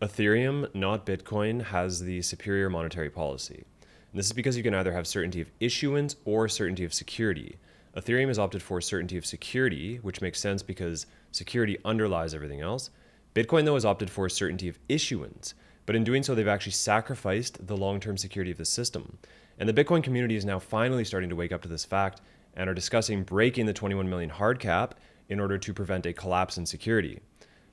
Ethereum, not Bitcoin, has the superior monetary policy. And this is because you can either have certainty of issuance or certainty of security. Ethereum has opted for certainty of security, which makes sense because security underlies everything else. Bitcoin, though, has opted for certainty of issuance, but in doing so, they've actually sacrificed the long-term security of the system. And the Bitcoin community is now finally starting to wake up to this fact and are discussing breaking the 21 million hard cap in order to prevent a collapse in security.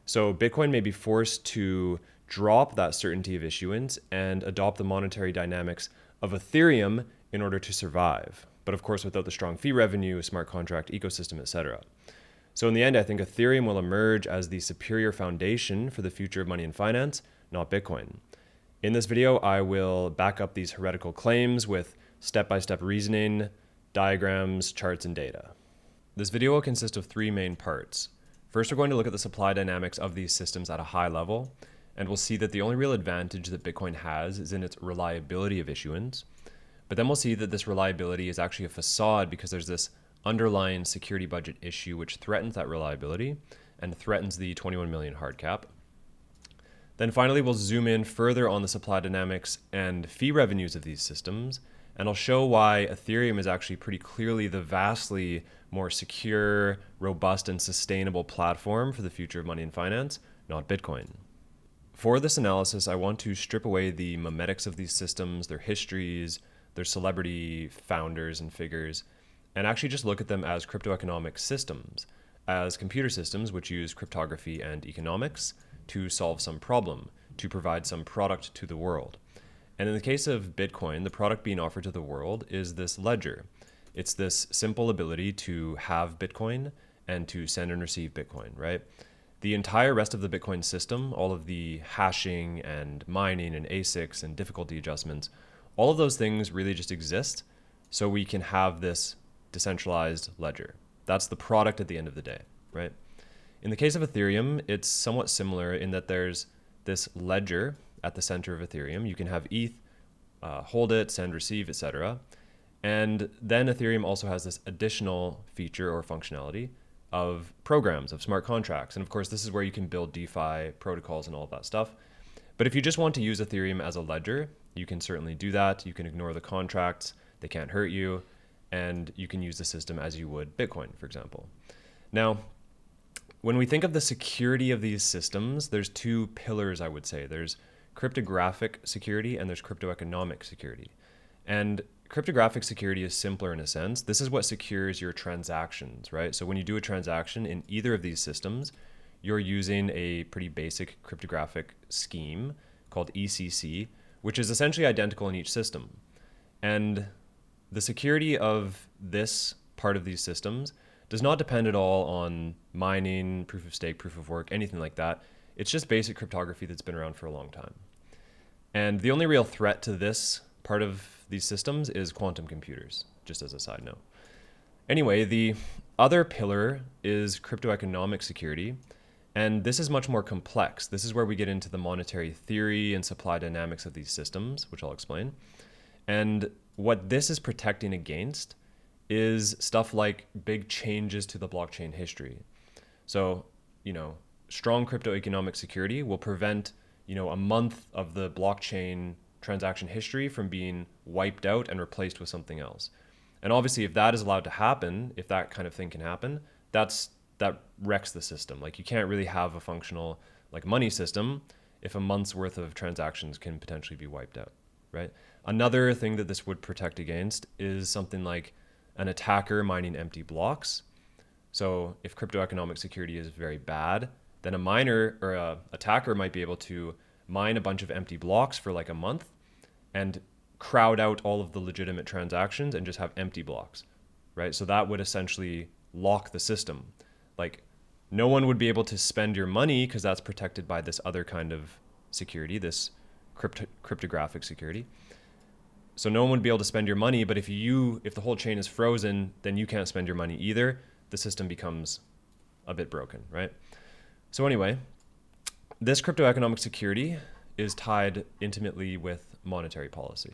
So Bitcoin may be forced to drop that certainty of issuance and adopt the monetary dynamics of Ethereum in order to survive. But of course, without the strong fee revenue, smart contract ecosystem, etc. So in the end, I think Ethereum will emerge as the superior foundation for the future of money and finance, not Bitcoin. In this video, I will back up these heretical claims with step-by-step reasoning, diagrams, charts, and data. This video will consist of three main parts. First, we're going to look at the supply dynamics of these systems at a high level, and we'll see that the only real advantage that Bitcoin has is in its reliability of issuance. But then we'll see that this reliability is actually a facade because there's this underlying security budget issue which threatens that reliability and threatens the 21 million hard cap. Then finally, we'll zoom in further on the supply dynamics and fee revenues of these systems, and I'll show why Ethereum is actually pretty clearly the vastly more secure, robust, and sustainable platform for the future of money and finance, not Bitcoin. For this analysis, I want to strip away the memetics of these systems, their histories, their celebrity founders and figures, and actually just look at them as cryptoeconomic systems, as computer systems which use cryptography and economics to solve some problem, to provide some product to the world. And in the case of Bitcoin, the product being offered to the world is this ledger. It's this simple ability to have Bitcoin and to send and receive Bitcoin, right? The entire rest of the Bitcoin system, all of the hashing and mining and ASICs and difficulty adjustments, all of those things really just exist so we can have this decentralized ledger. That's the product at the end of the day, right? In the case of Ethereum, it's somewhat similar in that there's this ledger at the center of Ethereum. You can have ETH, hold it, send, receive, etc. And then Ethereum also has this additional feature or functionality of programs, of smart contracts. And of course, this is where you can build DeFi protocols and all of that stuff. But if you just want to use Ethereum as a ledger, you can certainly do that. You can ignore the contracts. They can't hurt you. And you can use the system as you would Bitcoin, for example. Now, when we think of the security of these systems, there's two pillars, I would say. There's cryptographic security and there's cryptoeconomic security. And cryptographic security is simpler in a sense. This is what secures your transactions, right? So when you do a transaction in either of these systems, you're using a pretty basic cryptographic scheme called ECC, which is essentially identical in each system. And the security of this part of these systems does not depend at all on mining, proof of stake, proof of work, anything like that. It's just basic cryptography that's been around for a long time. And the only real threat to this part of these systems is quantum computers, just as a side note. Anyway, the other pillar is cryptoeconomic security, and this is much more complex. This is where we get into the monetary theory and supply dynamics of these systems, which I'll explain. And what this is protecting against is stuff like big changes to the blockchain history. So, strong cryptoeconomic security will prevent, a month of the blockchain transaction history from being wiped out and replaced with something else. And obviously, if that is allowed to happen, if that kind of thing can happen, that wrecks the system. Like, you can't really have a functional money system if a month's worth of transactions can potentially be wiped out, right? Another thing that this would protect against is something like an attacker mining empty blocks. So if cryptoeconomic security is very bad, then a miner or a attacker might be able to mine a bunch of empty blocks for like a month and crowd out all of the legitimate transactions and just have empty blocks, right? So that would essentially lock the system. Like, no one would be able to spend your money because that's protected by this other kind of security, this cryptographic security. So no one would be able to spend your money, but if the whole chain is frozen, then you can't spend your money either. The system becomes a bit broken, right? So anyway, this cryptoeconomic security is tied intimately with monetary policy.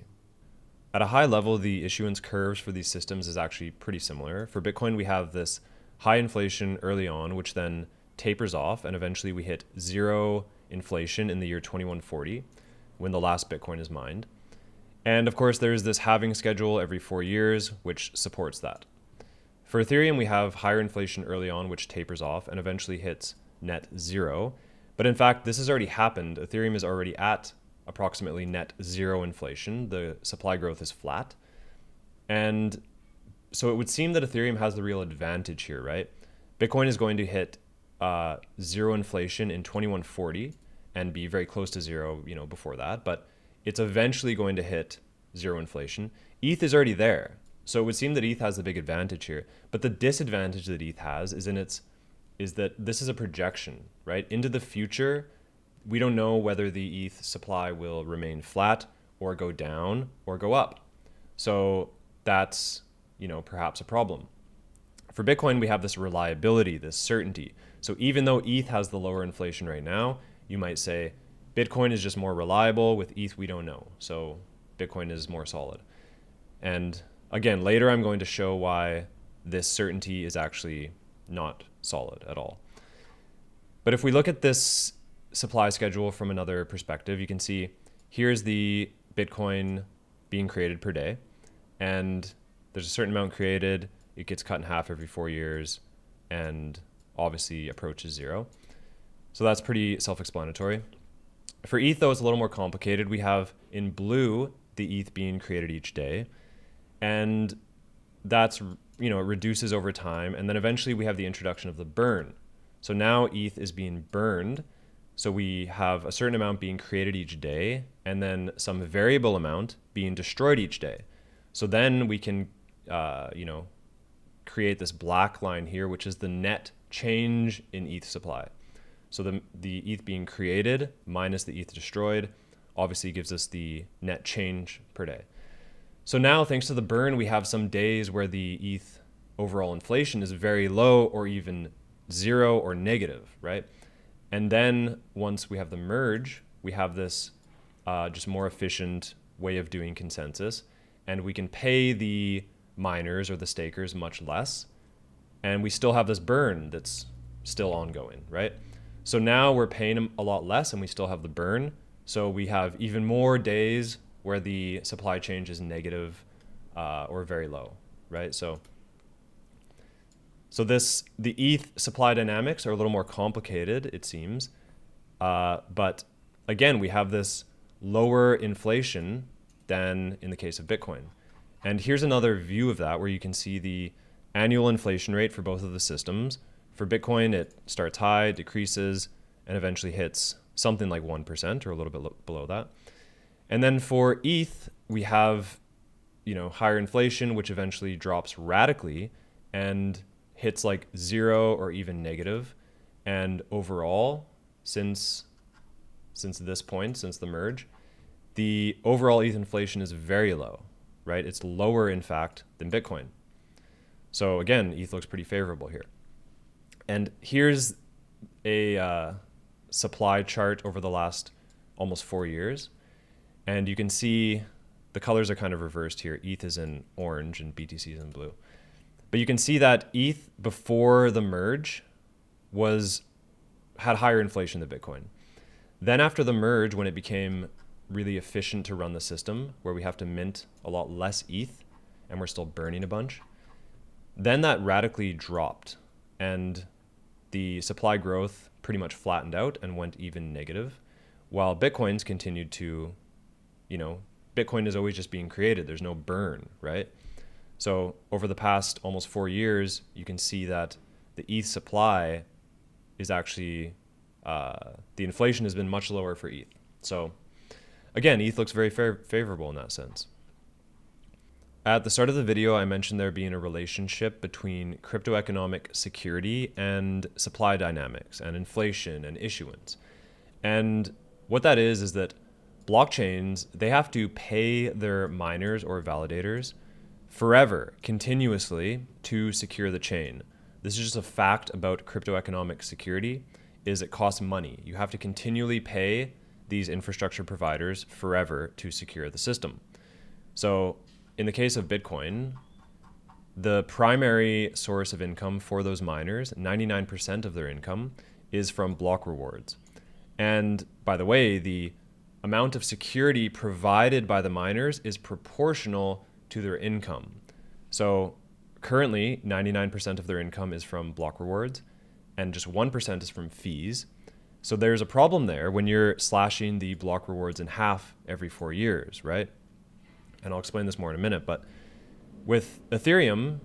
At a high level, the issuance curves for these systems is actually pretty similar. For Bitcoin, we have this high inflation early on, which then tapers off, and eventually we hit zero inflation in the year 2140, when the last Bitcoin is mined. And of course, there's this halving schedule every 4 years, which supports that. For Ethereum, we have higher inflation early on, which tapers off and eventually hits net zero. But in fact, this has already happened. Ethereum is already at approximately net zero inflation. The supply growth is flat. And so it would seem that Ethereum has the real advantage here, right? Bitcoin is going to hit zero inflation in 2140 and be very close to zero, before that. But it's eventually going to hit zero inflation. ETH is already there. So it would seem that ETH has the big advantage here. But the disadvantage that ETH has is that this is a projection, right? Into the future, we don't know whether the ETH supply will remain flat or go down or go up. So that's, perhaps a problem. For Bitcoin, we have this reliability, this certainty. So even though ETH has the lower inflation right now, you might say Bitcoin is just more reliable. With ETH, we don't know. So Bitcoin is more solid. And again, later I'm going to show why this certainty is actually not solid at all. But if we look at this supply schedule from another perspective, you can see here's the Bitcoin being created per day. And there's a certain amount created. It gets cut in half every 4 years and obviously approaches zero. So that's pretty self-explanatory. For ETH, though, it's a little more complicated. We have in blue the ETH being created each day. And that's, it reduces over time. And then eventually we have the introduction of the burn. So now ETH is being burned. So we have a certain amount being created each day and then some variable amount being destroyed each day. So then we can, create this black line here, which is the net change in ETH supply. So the ETH being created minus the ETH destroyed obviously gives us the net change per day. So now, thanks to the burn, we have some days where the ETH overall inflation is very low or even zero or negative, right? And then once we have the merge, we have this just more efficient way of doing consensus. And we can pay the miners or the stakers much less. And we still have this burn that's still ongoing, right? So now we're paying them a lot less and we still have the burn. So we have even more days where the supply change is negative or very low, right? So the ETH supply dynamics are a little more complicated, it seems. But again, we have this lower inflation than in the case of Bitcoin. And here's another view of that where you can see the annual inflation rate for both of the systems. For Bitcoin, it starts high, decreases, and eventually hits something like 1% or a little bit below that. And then for ETH, we have, higher inflation, which eventually drops radically and hits like zero or even negative. And overall, since this point, since the merge, the overall ETH inflation is very low, right? It's lower, in fact, than Bitcoin. So again, ETH looks pretty favorable here. And here's a supply chart over the last almost 4 years. And you can see the colors are kind of reversed here. ETH is in orange and BTC is in blue. But you can see that ETH before the merge had higher inflation than Bitcoin. Then after the merge, when it became really efficient to run the system, where we have to mint a lot less ETH and we're still burning a bunch, then that radically dropped and the supply growth pretty much flattened out and went even negative, while Bitcoin's continued to, Bitcoin is always just being created. There's no burn, right? So over the past almost 4 years, you can see that the ETH supply is actually, the inflation has been much lower for ETH. So again, ETH looks very favorable in that sense. At the start of the video, I mentioned there being a relationship between cryptoeconomic security and supply dynamics and inflation and issuance. And what that is that blockchains, they have to pay their miners or validators forever, continuously, to secure the chain. This is just a fact about cryptoeconomic security, is it costs money. You have to continually pay these infrastructure providers forever to secure the system. So in the case of Bitcoin, the primary source of income for those miners, 99% of their income, is from block rewards. And by the way, the amount of security provided by the miners is proportional to their income. So currently, 99% of their income is from block rewards, and just 1% is from fees. So there's a problem there when you're slashing the block rewards in half every 4 years, right? And I'll explain this more in a minute, but with Ethereum,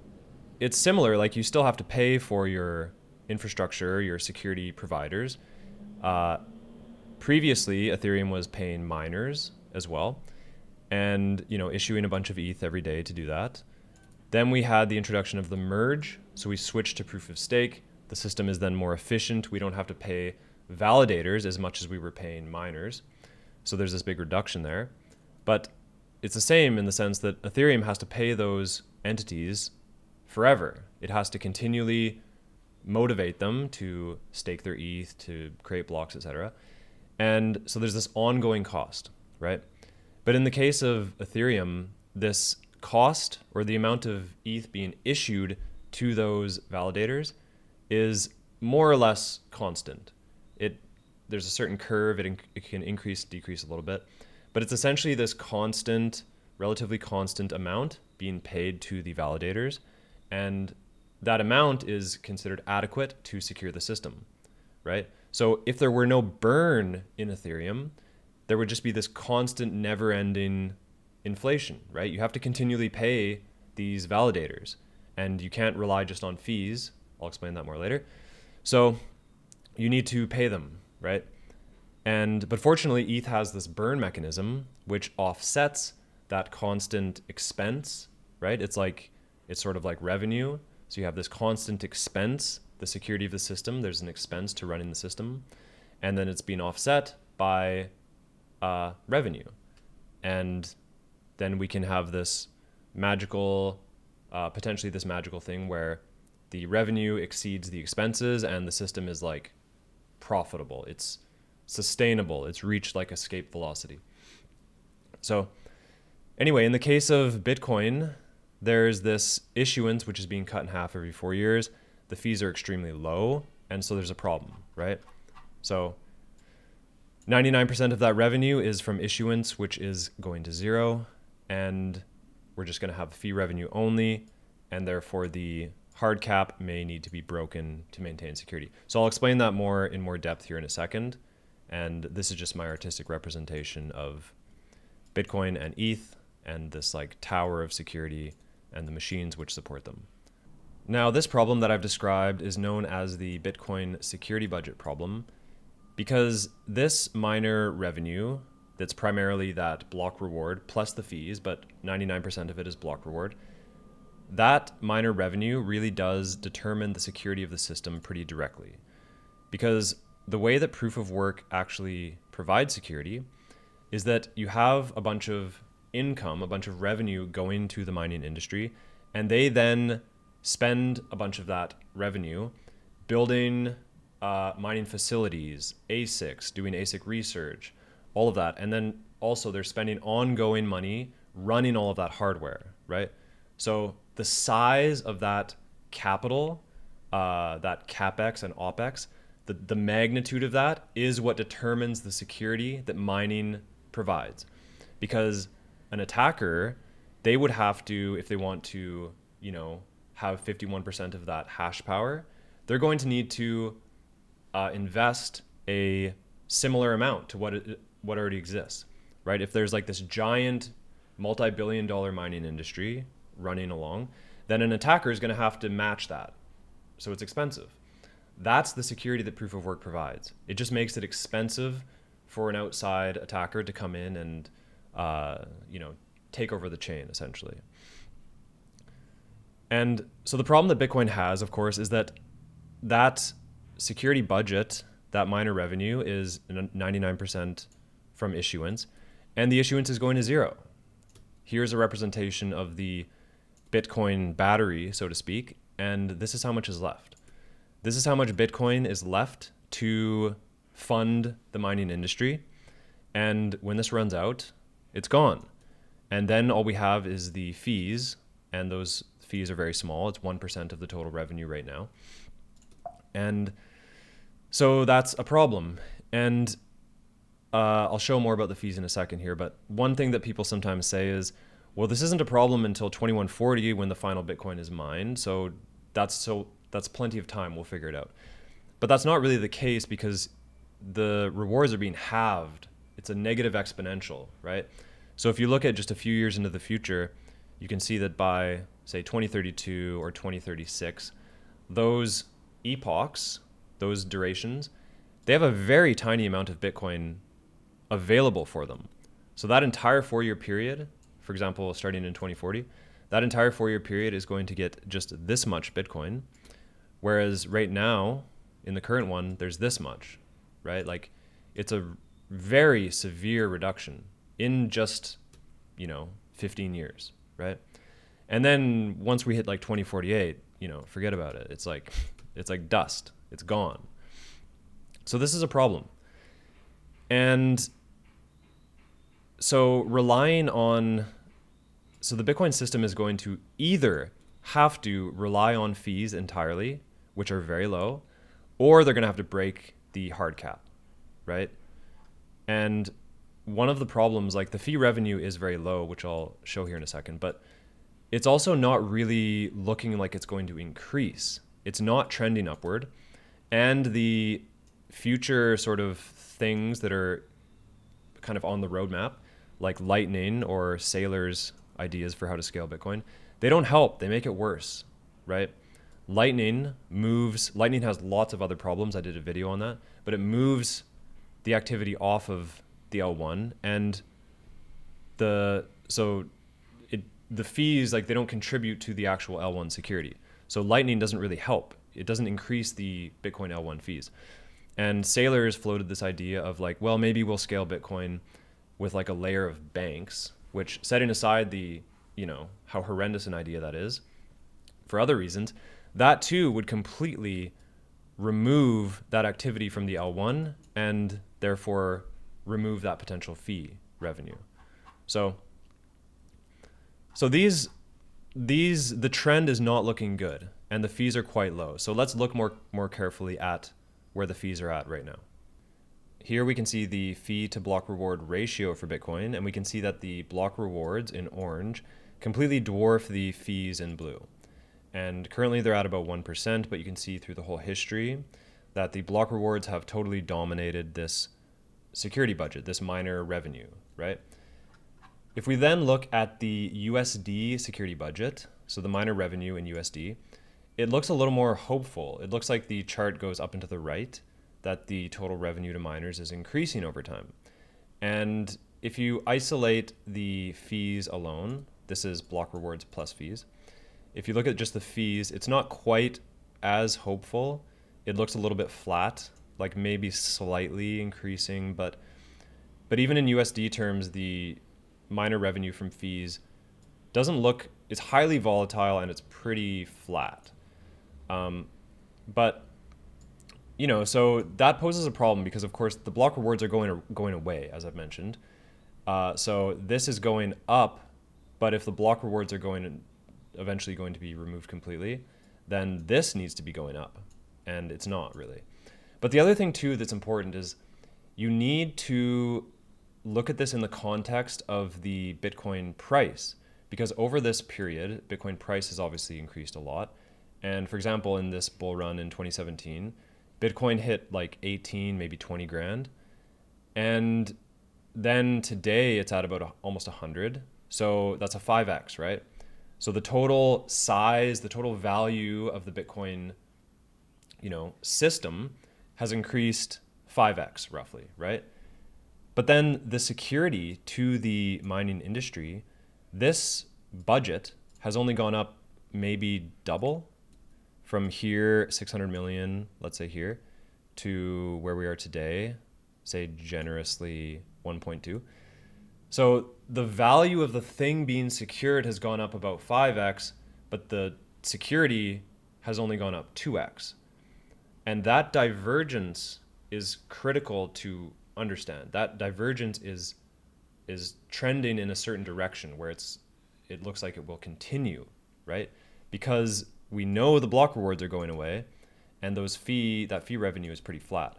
it's similar. Like, you still have to pay for your infrastructure, your security providers. Previously, Ethereum was paying miners as well, and issuing a bunch of ETH every day to do that. Then we had the introduction of the merge, so we switched to proof of stake. The system is then more efficient. We don't have to pay validators as much as we were paying miners. So there's this big reduction there. But it's the same in the sense that Ethereum has to pay those entities forever. It has to continually motivate them to stake their ETH, to create blocks, etc. And so there's this ongoing cost, right? But in the case of Ethereum, this cost, or the amount of ETH being issued to those validators, is more or less constant. There's a certain curve. It can increase, decrease a little bit, but it's essentially this constant, relatively constant amount being paid to the validators, and that amount is considered adequate to secure the system, right? So if there were no burn in Ethereum, there would just be this constant, never-ending inflation, right? You have to continually pay these validators, and you can't rely just on fees. I'll explain that more later. So you need to pay them, right? But fortunately, ETH has this burn mechanism which offsets that constant expense, right? It's sort of like revenue. So you have this constant expense, the security of the system. There's an expense to running the system, and then it's being offset by revenue. And then we can have this magical, potentially this magical thing where the revenue exceeds the expenses and the system is like profitable. It's sustainable. It's reached like escape velocity. So anyway, in the case of Bitcoin, there's this issuance which is being cut in half every 4 years. The fees are extremely low, and so there's a problem, right? So 99% of that revenue is from issuance, which is going to zero, and we're just going to have fee revenue only, and therefore the hard cap may need to be broken to maintain security. So I'll explain that in more depth here in a second, and this is just my artistic representation of Bitcoin and ETH and this like tower of security and the machines which support them. Now, this problem that I've described is known as the Bitcoin security budget problem, because this miner revenue, that's primarily that block reward plus the fees, but 99% of it is block reward, that miner revenue really does determine the security of the system pretty directly. Because the way that proof of work actually provides security is that you have a bunch of income, a bunch of revenue going to the mining industry, and they then spend a bunch of that revenue building mining facilities, ASICs, doing ASIC research, all of that. And then also they're spending ongoing money running all of that hardware, right? So the size of that capital, that CapEx and OpEx, the magnitude of that is what determines the security that mining provides. Because an attacker, they would have to, if they want to, have 51% of that hash power, they're going to need to invest a similar amount to what already exists, right? If there's like this giant multi-billion-dollar mining industry running along, then an attacker is going to have to match that. So it's expensive. That's the security that proof of work provides. It just makes it expensive for an outside attacker to come in and take over the chain, essentially. And so the problem that Bitcoin has, of course, is that security budget, that miner revenue, is 99% from issuance, and the issuance is going to zero. Here's a representation of the Bitcoin battery, so to speak, and this is how much is left. This is how much Bitcoin is left to fund the mining industry, and when this runs out, it's gone. And then all we have is the fees, and those fees are very small. It's 1% of the total revenue right now. And so that's a problem. And I'll show more about the fees in a second here, but one thing that people sometimes say is, well, this isn't a problem until 2140 when the final Bitcoin is mined, so that's plenty of time, we'll figure it out. But that's not really the case, because the rewards are being halved. It's a negative exponential, right? So if you look at just a few years into the future, you can see that by, say, 2032 or 2036, those epochs, those durations, they have a very tiny amount of Bitcoin available for them. So that entire 4-year period, for example, starting in 2040, that entire 4-year period is going to get just this much Bitcoin. Whereas right now, in the current one, there's this much, right? Like, it's a very severe reduction in just, 15 years, right? And then once we hit like 2048, forget about it. It's like dust. It's gone. So this is a problem. And so the Bitcoin system is going to either have to rely on fees entirely, which are very low, or they're going to have to break the hard cap, right? And one of the problems, like the fee revenue is very low, which I'll show here in a second, but it's also not really looking like it's going to increase. It's not trending upward. And the future sort of things that are kind of on the roadmap, like Lightning or Saylor's ideas for how to scale Bitcoin, they don't help. They make it worse, right? Lightning has lots of other problems. I did a video on that, but it moves the activity off of the L1, and the fees, like, they don't contribute to the actual L1 security. So Lightning doesn't really help. It doesn't increase the Bitcoin L1 fees. And Saylor's floated this idea of like, well, maybe we'll scale Bitcoin with like a layer of banks, which, setting aside the, how horrendous an idea that is, for other reasons, that too would completely remove that activity from the L1 and therefore remove that potential fee revenue. So the trend is not looking good, and the fees are quite low. So let's look more carefully at where the fees are at right now. Here we can see the fee to block reward ratio for Bitcoin, and we can see that the block rewards in orange completely dwarf the fees in blue. And currently they're at about 1%, but you can see through the whole history that the block rewards have totally dominated this security budget, this miner revenue, right? If we then look at the USD security budget, so the miner revenue in USD, it looks a little more hopeful. It looks like the chart goes up and to the right, that the total revenue to miners is increasing over time. And if you isolate the fees alone, this is block rewards plus fees. If you look at just the fees, it's not quite as hopeful. It looks a little bit flat, like maybe slightly increasing, but even in USD terms, the miner revenue from fees doesn't look, it's highly volatile and it's pretty flat. But so that poses a problem, because of course the block rewards are going away, as I've mentioned. So this is going up, but if the block rewards are eventually going to be removed completely, then this needs to be going up, and it's not really. But the other thing too that's important is you need to look at this in the context of the Bitcoin price, because over this period, Bitcoin price has obviously increased a lot. And for example, in this bull run in 2017, Bitcoin hit like 18, maybe 20 grand. And then today it's at about almost 100. So that's a 5x, right? So the total size, the total value of the Bitcoin, system has increased 5x roughly, right? But then the security to the mining industry, this budget has only gone up maybe double, from here, 600 million, let's say here, to where we are today, say generously 1.2. So the value of the thing being secured has gone up about 5x, but the security has only gone up 2x. And that divergence is critical to understand. That divergence is trending in a certain direction where it looks like it will continue, right? Because we know the block rewards are going away, and that fee revenue is pretty flat.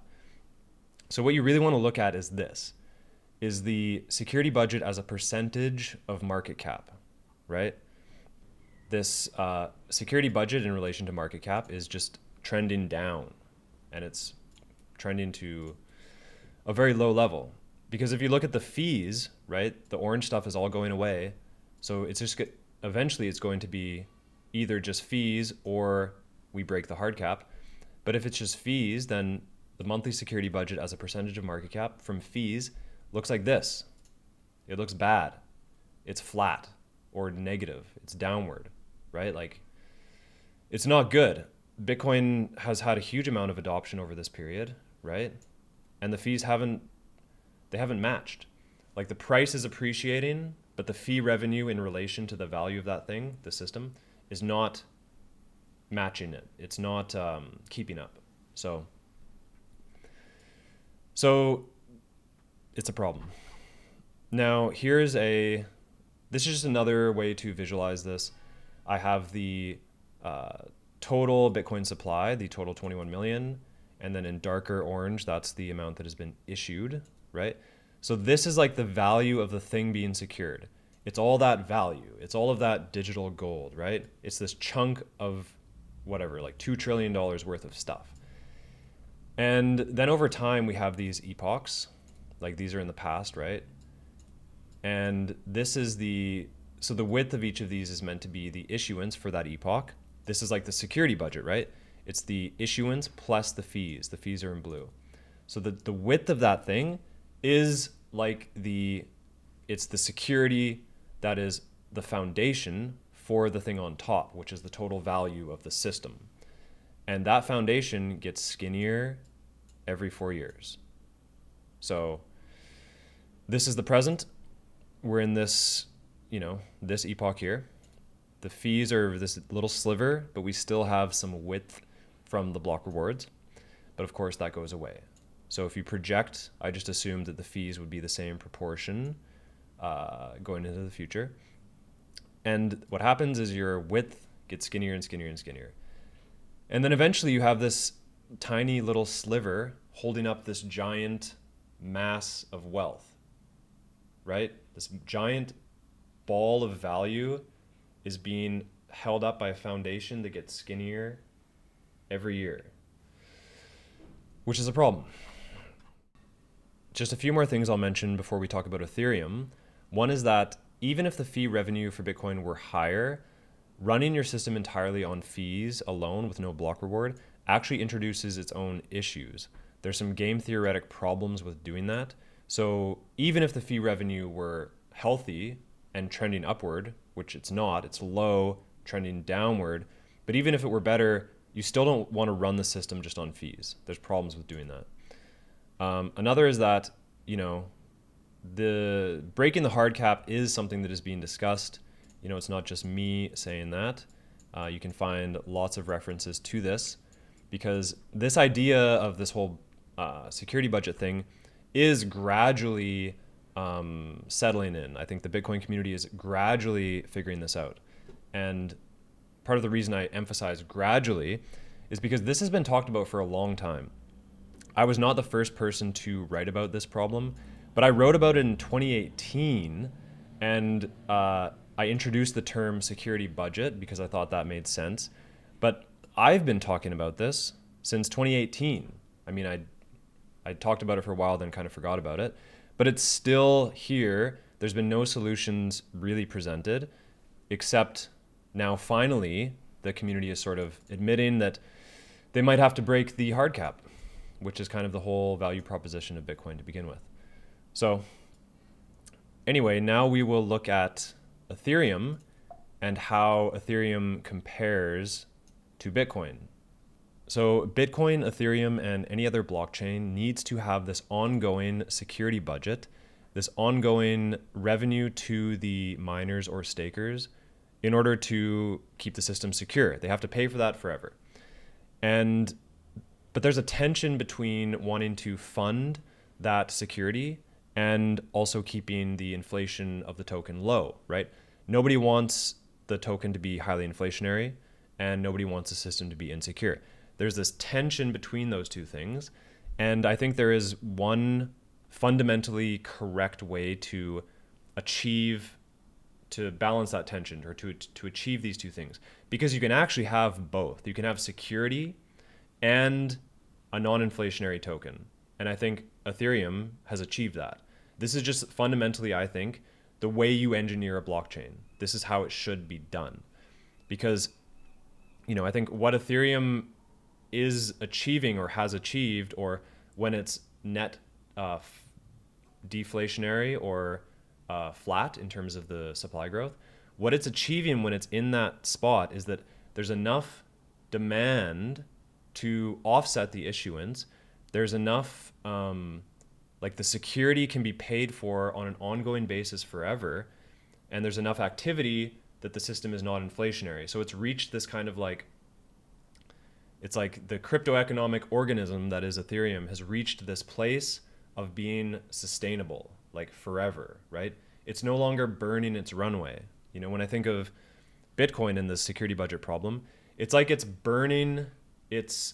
So what you really want to look at is this, is the security budget as a percentage of market cap, right? This security budget in relation to market cap is just trending down, and it's trending to a very low level. Because if you look at the fees, right, the orange stuff is all going away. So it's just eventually it's going to be either just fees or we break the hard cap. But if it's just fees, then the monthly security budget as a percentage of market cap from fees looks like this. It looks bad. It's flat or negative. It's downward, right? Like, it's not good. Bitcoin has had a huge amount of adoption over this period, right? And the fees haven't matched. Like, the price is appreciating, but the fee revenue in relation to the value of that thing, the system, is not matching it. It's not keeping up. So it's a problem. Now, this is just another way to visualize this. I have the total Bitcoin supply, the total 21 million, and then in darker orange, that's the amount that has been issued, right? So this is like the value of the thing being secured. It's all that value. It's all of that digital gold, right? It's this chunk of whatever, like $2 trillion worth of stuff. And then over time, we have these epochs, like these are in the past, right? And this is so the width of each of these is meant to be the issuance for that epoch. This is like the security budget, right? It's the issuance plus the fees. The fees are in blue. So the width of that thing is like it's the security that is the foundation for the thing on top, which is the total value of the system. And that foundation gets skinnier every 4 years. So this is the present. We're in this, this epoch here. The fees are this little sliver, but we still have some width from the block rewards. But of course that goes away. So if you project, I just assumed that the fees would be the same proportion going into the future. And what happens is your width gets skinnier and skinnier and skinnier. And then eventually you have this tiny little sliver holding up this giant mass of wealth, right? This giant ball of value is being held up by a foundation that gets skinnier every year, which is a problem. Just a few more things I'll mention before we talk about Ethereum. One is that even if the fee revenue for Bitcoin were higher, running your system entirely on fees alone with no block reward actually introduces its own issues. There's some game theoretic problems with doing that. So even if the fee revenue were healthy and trending upward, which it's not, it's low, trending downward, but even if it were better, you still don't want to run the system just on fees. There's problems with doing that. Another is that, the breaking the hard cap is something that is being discussed. It's not just me saying that. You can find lots of references to this because this idea of this whole security budget thing is gradually settling in. I think the Bitcoin community is gradually figuring this out. And part of the reason I emphasize gradually is because this has been talked about for a long time. I was not the first person to write about this problem, but I wrote about it in 2018, and I introduced the term security budget because I thought that made sense. But I've been talking about this since 2018. I mean, I talked about it for a while, then kind of forgot about it, but it's still here. There's been no solutions really presented, except now finally the community is sort of admitting that they might have to break the hard cap, which is kind of the whole value proposition of Bitcoin to begin with. So anyway, now we will look at Ethereum and how Ethereum compares to Bitcoin. So Bitcoin, Ethereum, and any other blockchain needs to have this ongoing security budget, this ongoing revenue to the miners or stakers in order to keep the system secure. They have to pay for that forever. But there's a tension between wanting to fund that security and also keeping the inflation of the token low, right? Nobody wants the token to be highly inflationary, and nobody wants the system to be insecure. There's this tension between those two things, And I think there is one fundamentally correct way to achieve, to balance that tension, or to achieve these two things. Because you can actually have both. You can have security and a non-inflationary token. And I think Ethereum has achieved that. This is just fundamentally, I think, the way you engineer a blockchain. This is how it should be done. Because, I think what Ethereum is achieving or has achieved, or when it's net deflationary or flat in terms of the supply growth, what it's achieving when it's in that spot is that there's enough demand to offset the issuance. There's enough, like the security can be paid for on an ongoing basis forever. And there's enough activity that the system is not inflationary. So it's reached this kind of like, it's like the cryptoeconomic organism that is Ethereum has reached this place of being sustainable, like forever, right? It's no longer burning its runway. When I think of Bitcoin and the security budget problem, it's like it's burning its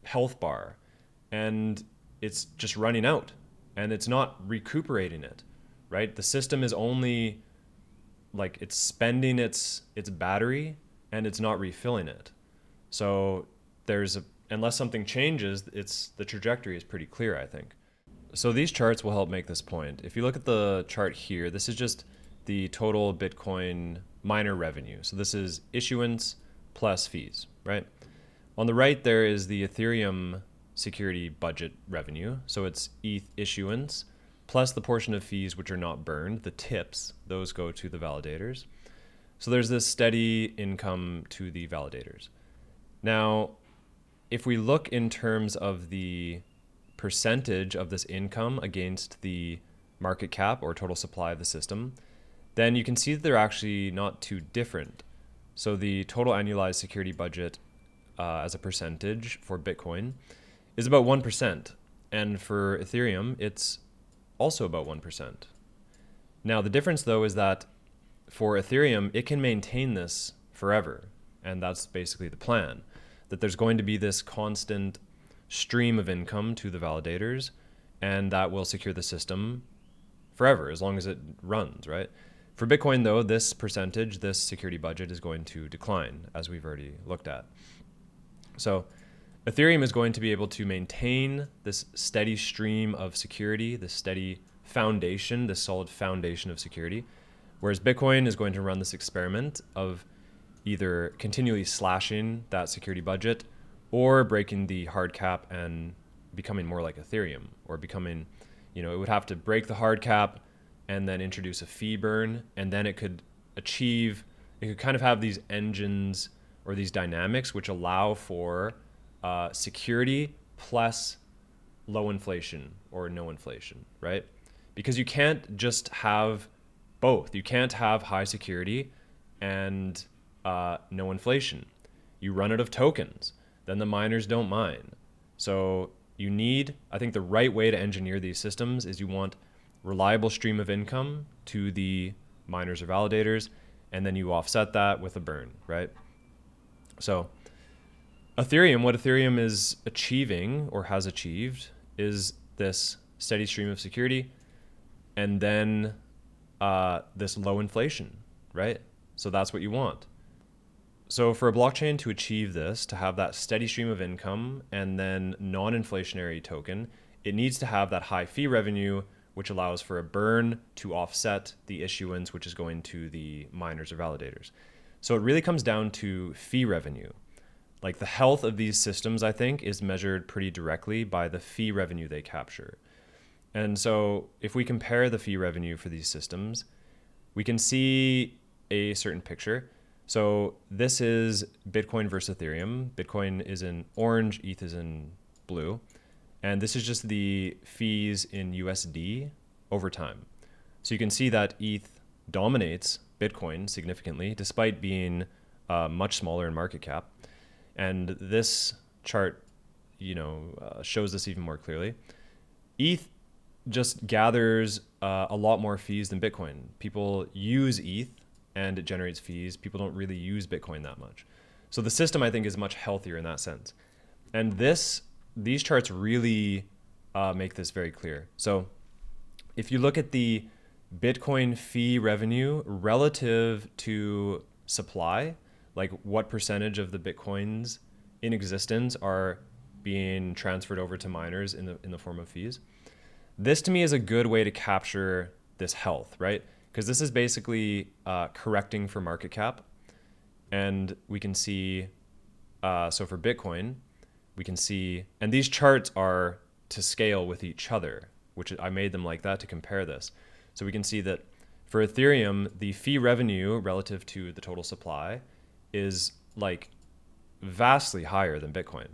health bar and it's just running out and it's not recuperating it, right? The system is only like it's spending its battery and it's not refilling it. So unless something changes, the trajectory is pretty clear, I think. So these charts will help make this point. If you look at the chart here, this is just the total Bitcoin miner revenue. So this is issuance plus fees, right? On the right, there is the Ethereum security budget revenue. So it's ETH issuance plus the portion of fees which are not burned, the tips, those go to the validators. So there's this steady income to the validators. Now, if we look in terms of the percentage of this income against the market cap or total supply of the system, then you can see that they're actually not too different. So the total annualized security budget as a percentage for Bitcoin is about 1%. And for Ethereum, it's also about 1%. Now, the difference, though, is that for Ethereum, it can maintain this forever. And that's basically the plan, that there's going to be this constant stream of income to the validators, and that will secure the system forever, as long as it runs, right? For Bitcoin, though, this percentage, this security budget is going to decline, as we've already looked at. So Ethereum is going to be able to maintain this steady stream of security, this steady foundation, this solid foundation of security, whereas Bitcoin is going to run this experiment of either continually slashing that security budget or breaking the hard cap and becoming more like Ethereum, or becoming, it would have to break the hard cap and then introduce a fee burn, and then it could kind of have these engines or these dynamics which allow for security plus low inflation or no inflation, right? Because you can't just have both. You can't have high security and no inflation. You run out of tokens, then the miners don't mine. So I think the right way to engineer these systems is you want reliable stream of income to the miners or validators, and then you offset that with a burn, right? So what Ethereum is achieving or has achieved is this steady stream of security and then this low inflation, right? So that's what you want. So for a blockchain to achieve this, to have that steady stream of income and then non-inflationary token, it needs to have that high fee revenue, which allows for a burn to offset the issuance, which is going to the miners or validators. So it really comes down to fee revenue. Like the health of these systems, I think, is measured pretty directly by the fee revenue they capture. And so if we compare the fee revenue for these systems, we can see a certain picture. So this is Bitcoin versus Ethereum. Bitcoin is in orange, ETH is in blue. And this is just the fees in USD over time. So you can see that ETH dominates Bitcoin significantly, despite being much smaller in market cap. And this chart, shows this even more clearly. ETH just gathers a lot more fees than Bitcoin. People use ETH and it generates fees. People don't really use Bitcoin that much. So the system, I think, is much healthier in that sense. And this these charts really make this very clear. So if you look at the Bitcoin fee revenue relative to supply, like what percentage of the Bitcoins in existence are being transferred over to miners in the form of fees. This to me is a good way to capture this health, right? Because this is basically correcting for market cap. And we can see, so for Bitcoin, we can see, and these charts are to scale with each other, which I made them like that to compare this. So we can see that for Ethereum, the fee revenue relative to the total supply is like vastly higher than Bitcoin.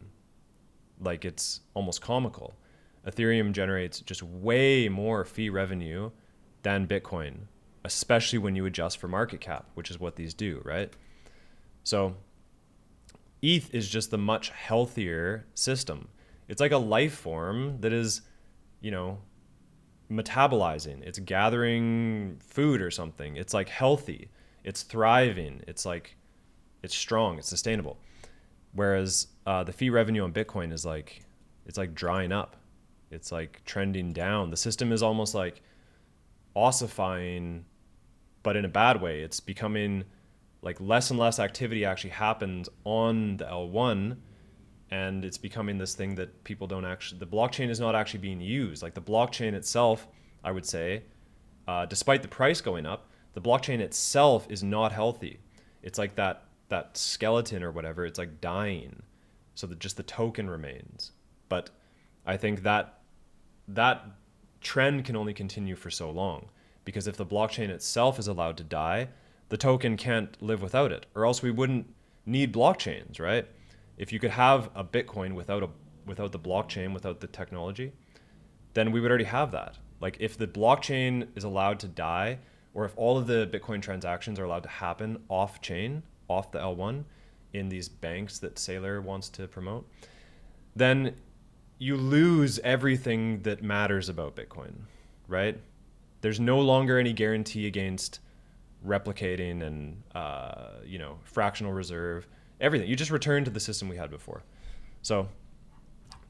Like it's almost comical. Ethereum generates just way more fee revenue than Bitcoin, especially when you adjust for market cap, which is what these do, right? So ETH is just the much healthier system. It's like a life form that is, you know, metabolizing. It's gathering food or something. It's like healthy. It's thriving. It's like, it's strong. It's sustainable. Whereas the fee revenue on Bitcoin is like, it's like drying up. It's like trending down. The system is almost like ossifying, but in a bad way. It's becoming like less and less activity actually happens on the L1, and it's becoming this thing that people don't actually, the blockchain is not actually being used. Like the blockchain itself, I would say, despite the price going up, the blockchain itself is not healthy. It's like that skeleton or whatever, it's like dying, so that just the token remains. But I think that trend can only continue for so long, because if the blockchain itself is allowed to die, the token can't live without it, or else we wouldn't need blockchains, right? If you could have a Bitcoin without the blockchain, without the technology, then we would already have that. Like if the blockchain is allowed to die, or if all of the Bitcoin transactions are allowed to happen off chain, off the L1 in these banks that Saylor wants to promote, then you lose everything that matters about Bitcoin, right? There's no longer any guarantee against replicating and, fractional reserve, everything. You just return to the system we had before. So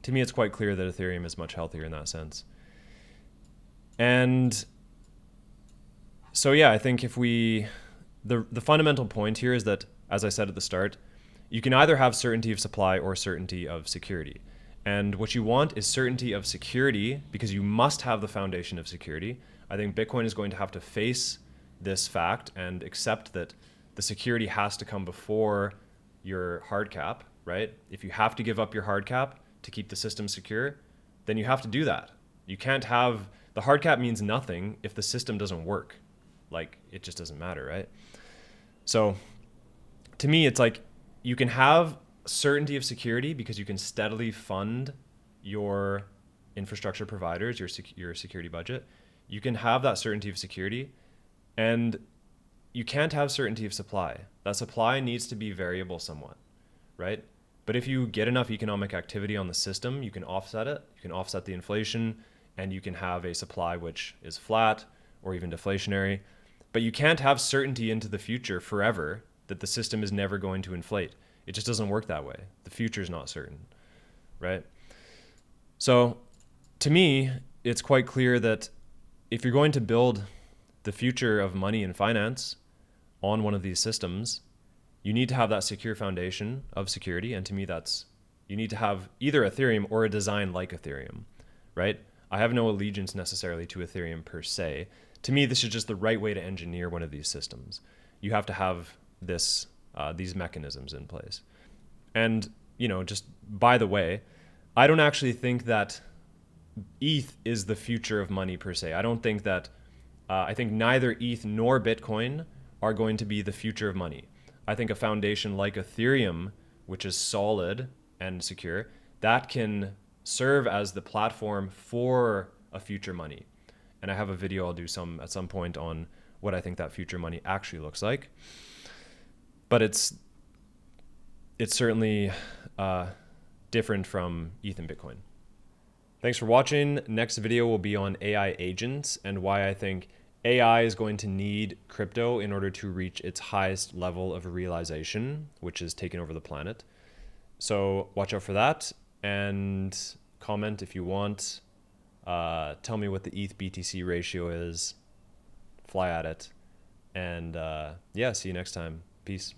to me, it's quite clear that Ethereum is much healthier in that sense. And so, yeah, I think if the fundamental point here is that, as I said at the start, you can either have certainty of supply or certainty of security. And what you want is certainty of security, because you must have the foundation of security. I think Bitcoin is going to have to face this fact and accept that the security has to come before your hard cap, right? If you have to give up your hard cap to keep the system secure, then you have to do that. You can't have, the hard cap means nothing if the system doesn't work. Like, it just doesn't matter, right? So to me, it's like you can have certainty of security because you can steadily fund your infrastructure providers, your security budget. You can have that certainty of security, and you can't have certainty of supply. That supply needs to be variable somewhat, right? But if you get enough economic activity on the system, you can offset it. You can offset the inflation, and you can have a supply which is flat or even deflationary. But you can't have certainty into the future forever that the system is never going to inflate. It just doesn't work that way. The future is not certain, right? So to me, it's quite clear that if you're going to build the future of money and finance on one of these systems, you need to have that secure foundation of security. And to me, you need to have either Ethereum or a design like Ethereum, right? I have no allegiance necessarily to Ethereum per se. To me, this is just the right way to engineer one of these systems. You have to have these mechanisms in place. And, just by the way, I don't actually think that ETH is the future of money per se. I don't think that, I think neither ETH nor Bitcoin are going to be the future of money. I think a foundation like Ethereum, which is solid and secure, that can serve as the platform for a future money. And I have a video I'll do at some point on what I think that future money actually looks like. But it's certainly different from ETH and Bitcoin. Thanks for watching. Next video will be on AI agents and why I think AI is going to need crypto in order to reach its highest level of realization, which is taking over the planet. So watch out for that. and comment if you want. Tell me what the ETH BTC ratio is. Fly at it. And yeah, see you next time. Peace.